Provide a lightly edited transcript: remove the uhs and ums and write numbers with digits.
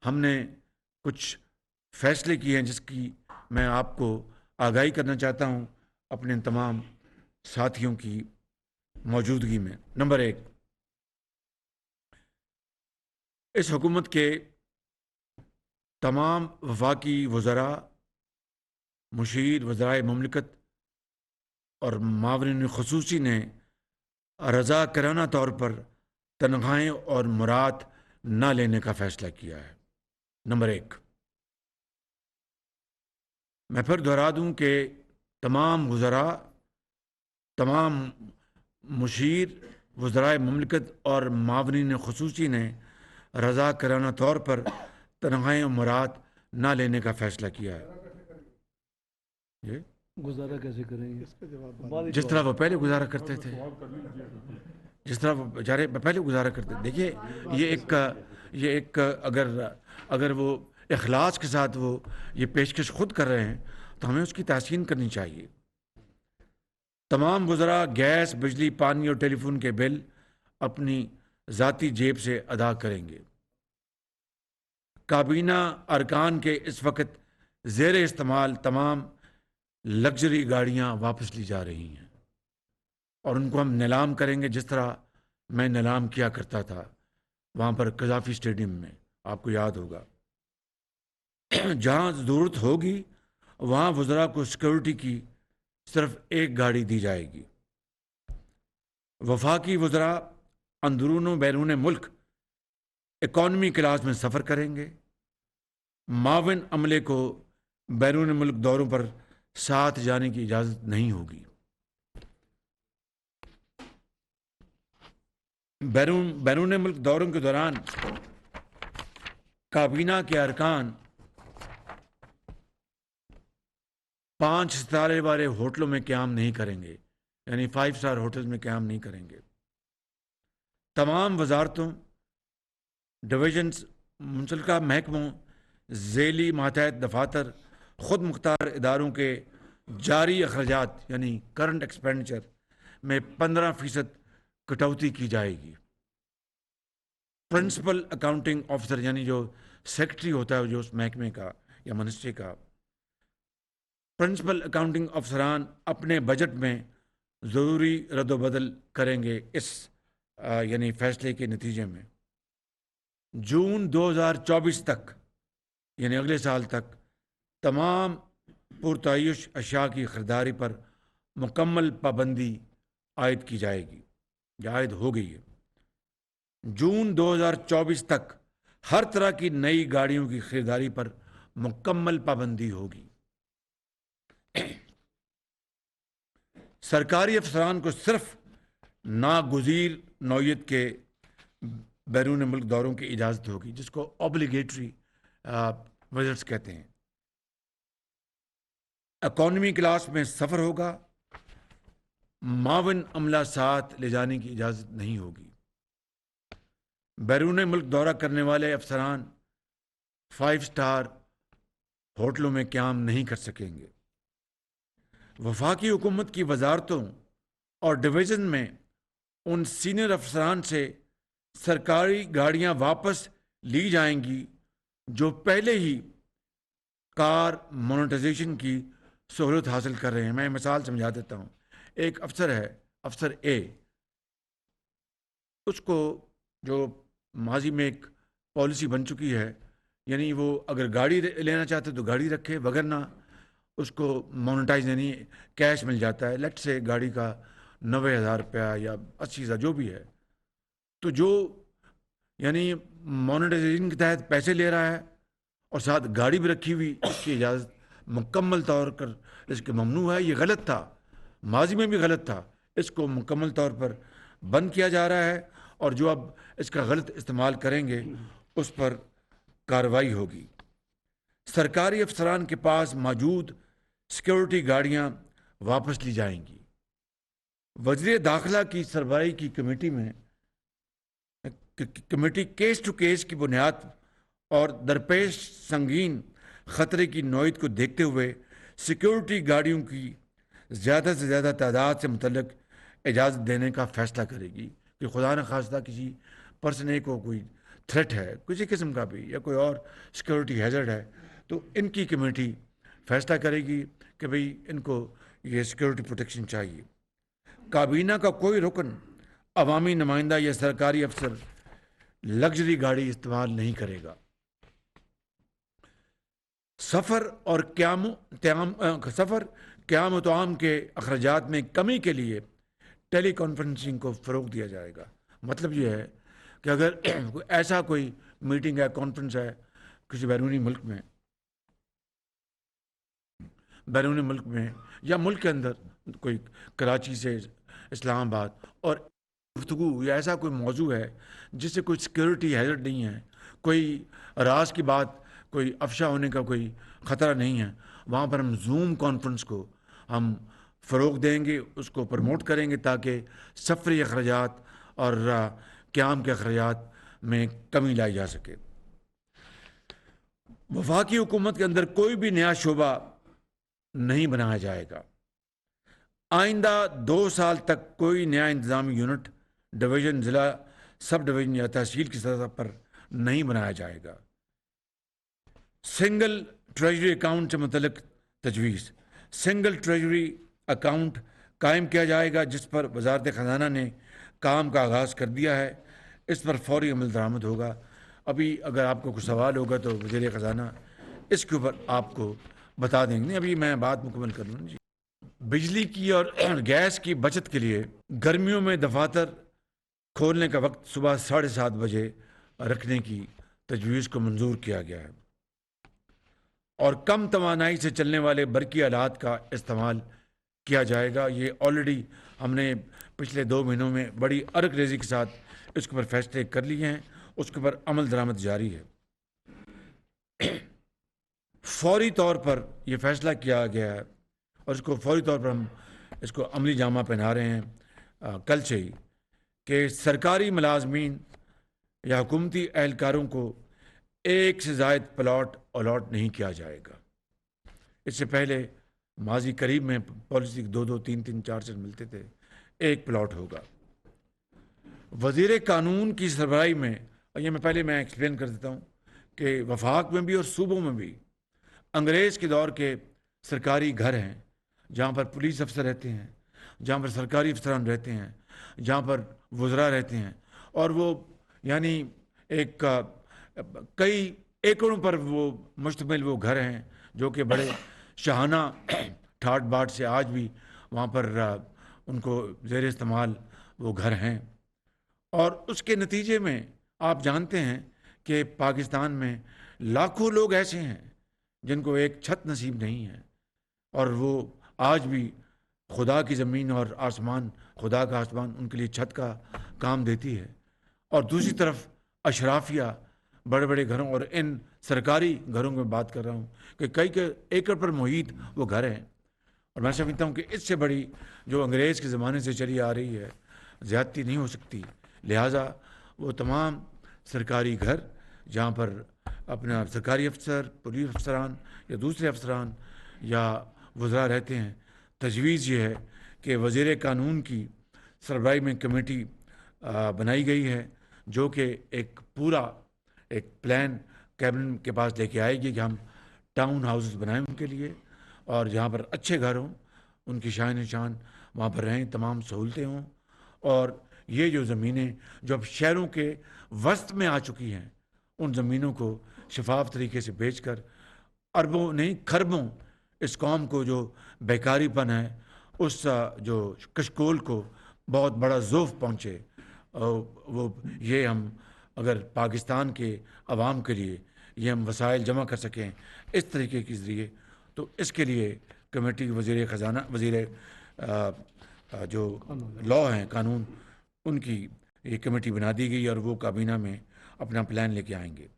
ہم نے کچھ فیصلے کیے ہیں جس کی میں آپ کو آگاہی کرنا چاہتا ہوں اپنے تمام ساتھیوں کی موجودگی میں۔ نمبر 1، اس حکومت کے تمام وفاقی وزراء، مشیر، وزرائے مملکت اور معاونین خصوصی نے رضا کرانہ طور پر تنخواہیں اور مراد نہ لینے کا فیصلہ کیا ہے۔ نمبر 1، میں پھر دہرا دوں کہ تمام وزراء، تمام مشیر، وزرائے مملکت اور معاونین خصوصی نے رضا کرانہ طور پر تنخواہیں اور مراد نہ لینے کا فیصلہ کیا ہے۔ یہ گزارا کیسے کریں گے؟ جس طرح وہ پہلے گزارا کرتے تھے، جس طرح وہ بیچارے پہلے گزارا کرتے تھے۔ دیکھیے، یہ ایک اگر وہ اخلاص کے ساتھ وہ یہ پیشکش خود کر رہے ہیں تو ہمیں اس کی تحسین کرنی چاہیے۔ تمام وزراء گیس، بجلی، پانی اور ٹیلی فون کے بل اپنی ذاتی جیب سے ادا کریں گے۔ کابینہ ارکان کے اس وقت زیر استعمال تمام لگژری گاڑیاں واپس لی جا رہی ہیں اور ان کو ہم نیلام کریں گے، جس طرح میں نیلام کیا کرتا تھا وہاں پر قذافی اسٹیڈیم میں، آپ کو یاد ہوگا۔ جہاں ضرورت ہوگی وہاں وزراء کو سیکورٹی کی صرف ایک گاڑی دی جائے گی۔ وفاقی وزراء اندرون و بیرون ملک اکانومی کلاس میں سفر کریں گے۔ معاون عملے کو بیرون ملک دوروں پر ساتھ جانے کی اجازت نہیں ہوگی۔ بیرون ملک دوروں کے دوران کابینہ کے ارکان 5 ستارے والے ہوٹلوں میں قیام نہیں کریں گے، یعنی 5 اسٹار ہوٹل میں قیام نہیں کریں گے۔ تمام وزارتوں، ڈویژنز، منسلکہ محکموں، ذیلی ماتحت دفاتر، خود مختار اداروں کے جاری اخراجات یعنی کرنٹ ایکسپینڈیچر میں 15% کٹوتی کی جائے گی۔ پرنسپل اکاؤنٹنگ آفیسر یعنی جو سیکرٹری ہوتا ہے جو اس محکمے کا یا منسٹری کا، پرنسپل اکاؤنٹنگ افسران اپنے بجٹ میں ضروری رد و بدل کریں گے اس یعنی فیصلے کے نتیجے میں۔ جون 2024 تک یعنی اگلے سال تک تمام پرتعیش اشیاء کی خریداری پر مکمل پابندی عائد کی جائے گی یا عائد ہو گئی ہے۔ جون 2024 تک ہر طرح کی نئی گاڑیوں کی خریداری پر مکمل پابندی ہوگی۔ سرکاری افسران کو صرف ناگزیر نوعیت کے بیرون ملک دوروں کی اجازت ہوگی، جس کو اوبلیگیٹری وزٹس کہتے ہیں۔ اکانومی کلاس میں سفر ہوگا، معاون عملہ ساتھ لے جانے کی اجازت نہیں ہوگی۔ بیرون ملک دورہ کرنے والے افسران 5 اسٹار ہوٹلوں میں قیام نہیں کر سکیں گے۔ وفاقی حکومت کی وزارتوں اور ڈویژن میں ان سینئر افسران سے سرکاری گاڑیاں واپس لی جائیں گی جو پہلے ہی کار مونیٹائزیشن کی سہولت حاصل کر رہے ہیں۔ میں مثال سمجھا دیتا ہوں۔ ایک افسر ہے، افسر اے، اس کو جو ماضی میں ایک پالیسی بن چکی ہے، یعنی وہ اگر گاڑی لینا چاہتے تو گاڑی رکھے، وگرنہ اس کو مونیٹائز یعنی کیش مل جاتا ہے۔ لیٹ سے گاڑی کا 90,000 روپیہ یا 80,000 جو بھی ہے، تو جو یعنی مونیٹائزیشن کے تحت پیسے لے رہا ہے اور ساتھ گاڑی بھی رکھی ہوئی، اس کی اجازت مکمل طور پر اس کے ممنوع ہے۔ یہ غلط تھا، ماضی میں بھی غلط تھا، اس کو مکمل طور پر بند کیا جا رہا ہے، اور جو اب اس کا غلط استعمال کریں گے اس پر کارروائی ہوگی۔ سرکاری افسران کے پاس موجود سیکورٹی گاڑیاں واپس لی جائیں گی۔ وزیر داخلہ کی سربراہی کی کمیٹی کیس ٹو کیس کی بنیاد اور درپیش سنگین خطرے کی نوعیت کو دیکھتے ہوئے سیکورٹی گاڑیوں کی زیادہ سے زیادہ تعداد سے متعلق اجازت دینے کا فیصلہ کرے گی کہ خدا نخواستہ کسی پرسن اے کو کوئی थ्रेट है किसी किस्म का भी, या कोई और सिक्योरिटी हैजर्ड है, तो इनकी कमेटी फैसला करेगी कि भाई इनको ये सिक्योरिटी प्रोटेक्शन चाहिए। काबीना का कोई रुकन, अवामी नुमाइंदा या सरकारी अफसर लग्जरी गाड़ी इस्तेमाल नहीं करेगा। सफ़र और क़याम तआम के अखराजात में कमी के लिए टेली कॉन्फ्रेंसिंग को फ़रोग दिया जाएगा। मतलब ये है कि अगर ऐसा कोई मीटिंग है, कॉन्फ्रेंस है किसी बैरूनी मुल्क में या मुल्क के अंदर, कोई कराची से इस्लामाबाद, और गुफ्तगू या ऐसा कोई मौजू है जिससे कोई सिक्योरिटी हैजर्ड नहीं है, कोई राज की बात, कोई अफशा होने का कोई ख़तरा नहीं है, वहाँ पर हम जूम कॉन्फ्रेंस को हम फ़रोग देंगे, उसको प्रमोट करेंगे ताकि सफरी अखराजात और क़याम के अखराजात में कमी लाई जा सके। वफाकी हुकूमत के अंदर कोई भी नया शोबा नहीं बनाया जाएगा। आइंदा 2 साल तक कोई नया इंतज़ामी यूनिट, डिवीज़न, ज़िला, सब डिवीज़न या तहसील की सतह पर नहीं बनाया जाएगा। सिंगल ट्रेजरी अकाउंट से मुतल्लिक तजवीज़, सिंगल ट्रेजरी अकाउंट कायम किया जाएगा जिस पर वजारत ख़जाना ने काम का आगाज़ कर दिया है। इस पर फौरी अमल दरामद होगा। अभी अगर आपको कुछ सवाल होगा तो वज़ीर ख़जाना इसके ऊपर आपको बता देंगे। नहीं, अभी मैं बात मुकम्मल कर लूँ जी। बिजली की और गैस की बचत के लिए गर्मियों में दफातर खोलने का वक्त सुबह 7:30 बजे रखने की तजवीज़ को मंजूर किया गया है और कम तवानाई से चलने वाले बरकी आलात का इस्तेमाल किया जाएगा। ये ऑलरेडी हमने पिछले 2 महीनों में बड़ी अरक रेजी के साथ इसके ऊपर फैसले कर लिए हैं, उसके ऊपर अमल दरामद जारी है। फौरी तौर पर यह फैसला किया गया है और इसको फौरी तौर पर हम इसको अमली जामा पहना रहे हैं कल से ही, कि सरकारी मुलाजमीन या हुकूमती एहलकारों को 1 से ज़ायद प्लॉट अलॉट नहीं किया जाएगा। इससे पहले माजी करीब में पॉलिसी 2-2, 3-3, 4 मिलते थे, 1 प्लॉट होगा। वज़ीर कानून की सरबराही में, और ये मैं एक्सप्लेन कर देता हूँ कि वफाक में भी और सूबों में भी अंग्रेज़ के दौर के सरकारी घर हैं जहाँ पर पुलिस अफसर रहते हैं, जहाँ पर सरकारी अफसरान रहते हैं, जहाँ पर वज़रा रहते हैं, और वो यानी एक कई एकड़ों पर वो मुश्तमिल वो घर हैं जो कि बड़े शाहाना ठाट बाट से आज भी वहाँ पर उनको ज़ेर इस्तेमाल वो घर हैं। और उसके नतीजे में आप जानते हैं कि पाकिस्तान में लाखों लोग ऐसे हैं जिनको एक छत नसीब नहीं है, और वो आज भी खुदा की ज़मीन और आसमान, खुदा का आसमान उनके लिए छत का काम देती है। और दूसरी तरफ अशराफिया बड़े बड़े घरों, और इन सरकारी घरों में बात कर रहा हूँ कि कई एकड़ पर मुहित वो घर हैं। और मैं समझता हूँ कि इससे बड़ी जो अंग्रेज़ के ज़माने से चली आ रही है ज़्यादती नहीं हो सकती। लिहाजा वो तमाम सरकारी घर जहाँ पर अपना सरकारी अफसर, पुलिस अफसरान या दूसरे अफसरान या वज़रा रहते हैं, तजवीज़ ये है कि वज़ीर कानून की सरबराही में कमेटी बनाई गई है जो कि एक पूरा एक प्लान कैबिनेट के पास लेके आएगी कि हम टाउन हाउसेस बनाएं उनके लिए, और जहाँ पर अच्छे घर हों, उनकी शान निशान वहाँ पर रहें, तमाम सहूलतें हों। और ये जो ज़मीनें जो अब शहरों के वस्त में आ चुकी हैं, उन ज़मीनों को शफाफ तरीके से बेचकर अरबों नहीं खरबों इस कौम को जो बेकारीपन है उस जो कशकोल को बहुत बड़ा ज़ोफ़ पहुँचे, वो ये हम अगर पाकिस्तान के अवाम के लिए ये हम वसाइल जमा कर सकें इस तरीके के ज़रिए, तो इसके लिए कमेटी वज़ीर ख़जाना, वज़ीर जो लॉ हैं, कानून, उनकी ये कमेटी बना दी गई और वो काबीना में अपना प्लान लेके आएंगे।